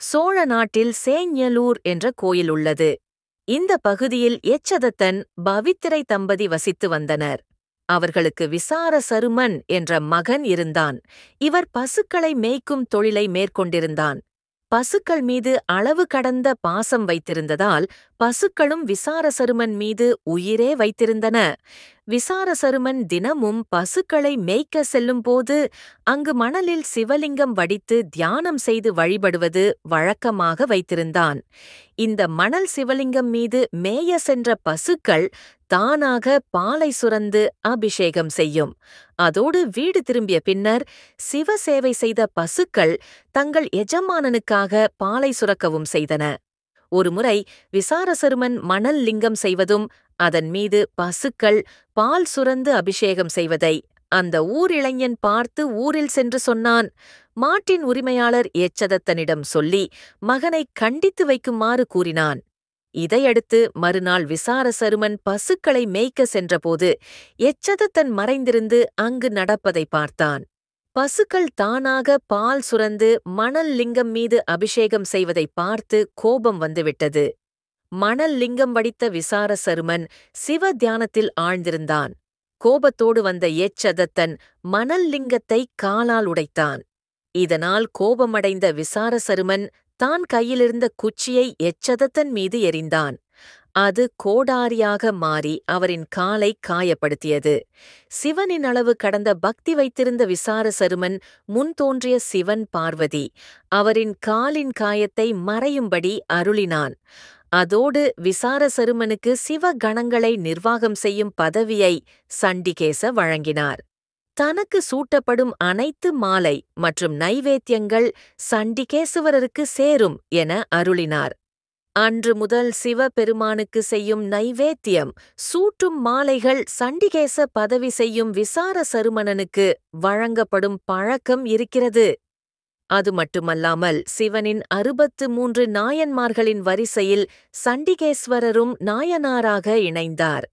சோழ நாட்டில் சேஞலூர் என்ற கோயில் உள்ளது. இந்த பகுதியில் எச்சதத்தன், பவித்திரை தம்பதி வசித்து வந்தனர். அவர்களுக்கு விசார சருமன் என்ற மகன் இருந்தான். இவர் பசுக்களை மேய்க்கும் தொழிலை மேற்கொண்டிருந்தான். பசுக்கள் மீது அளவு கடந்த பாசம் வைத்திருந்ததால் பசுக்களும் விசாரசருமன் மீது உயிரே வைத்திருந்தன. விசாரசருமன் தினமும் பசுக்களை மேய்க்க செல்லும்போது அங்கு மணலில் சிவலிங்கம் வடித்து தியானம் செய்து வழிபடுவது வழக்கமாக வைத்திருந்தான். இந்த மணல் சிவலிங்கம் மீது மேய சென்ற பசுக்கள் தானாக பாலை சுரந்து அபிஷேகம் செய்யும். அதோடு வீடு திரும்பிய பின்னர் சிவசேவை செய்த பசுக்கள் தங்கள் எஜமானனுக்காக பாலை சுரக்கவும் செய்தன. ஒருமுறை விசாரசருமன் மணல் லிங்கம் செய்வதும் அதன் மீது பசுக்கள் பால் சுரந்து அபிஷேகம் செய்வதை அந்த ஊர் இளைஞன் பார்த்து ஊரில் சென்று சொன்னான். மாட்டின் உரிமையாளர் எச்சதத்தனிடம் சொல்லி மகனை கண்டித்து வைக்குமாறு கூறினான். இதையடுத்து மறுநாள் விசாரசருமன் பசுக்களை மேய்க்க சென்றபோது எச்சதத்தன் மறைந்திருந்து அங்கு நடப்பதை பார்த்தான். பசுக்கள் தானாக பால் சுரந்து மணல் லிங்கம் மீது அபிஷேகம் செய்வதை பார்த்து கோபம் வந்துவிட்டது. மணல் லிங்கம் வடித்த விசாரசருமன் சிவ தியானத்தில் ஆழ்ந்திருந்தான். கோபத்தோடு வந்த எச்சதத்தன் மணல் லிங்கத்தை காலால் உடைத்தான். இதனால் கோபமடைந்த விசாரசருமன் தான் கையிலிருந்த குச்சியை எச்சதத்தன் மீது எறிந்தான். அது கோடாரியாக மாறி அவரின் காலை காயப்படுத்தியது. சிவனின் அளவு கடந்த பக்தி வைத்திருந்த விசாரசருமன் முன் தோன்றிய சிவன் பார்வதி அவரின் காலின் காயத்தை மறையும்படி அருளினான். அதோடு விசாரசருமனுக்கு சிவகணங்களை நிர்வாகம் செய்யும் பதவியை சண்டிகேச வழங்கினார். தனக்கு சூட்டப்படும் அனைத்து மாலை மற்றும் நைவேத்தியங்கள் சண்டிகேசுவரருக்கு சேரும் என அருளினார். அன்று முதல் சிவபெருமானுக்கு செய்யும் நைவேத்தியம், சூட்டும் மாலைகள் சண்டிகேச பதவி செய்யும் விசாரசருமனனுக்கு வழங்கப்படும் பழக்கம் இருக்கிறது. அது மட்டுமல்லாமல் சிவனின் 63 நாயன்மார்களின் வரிசையில் சண்டிகேஸ்வரரும் நாயனாராக இணைந்தார்.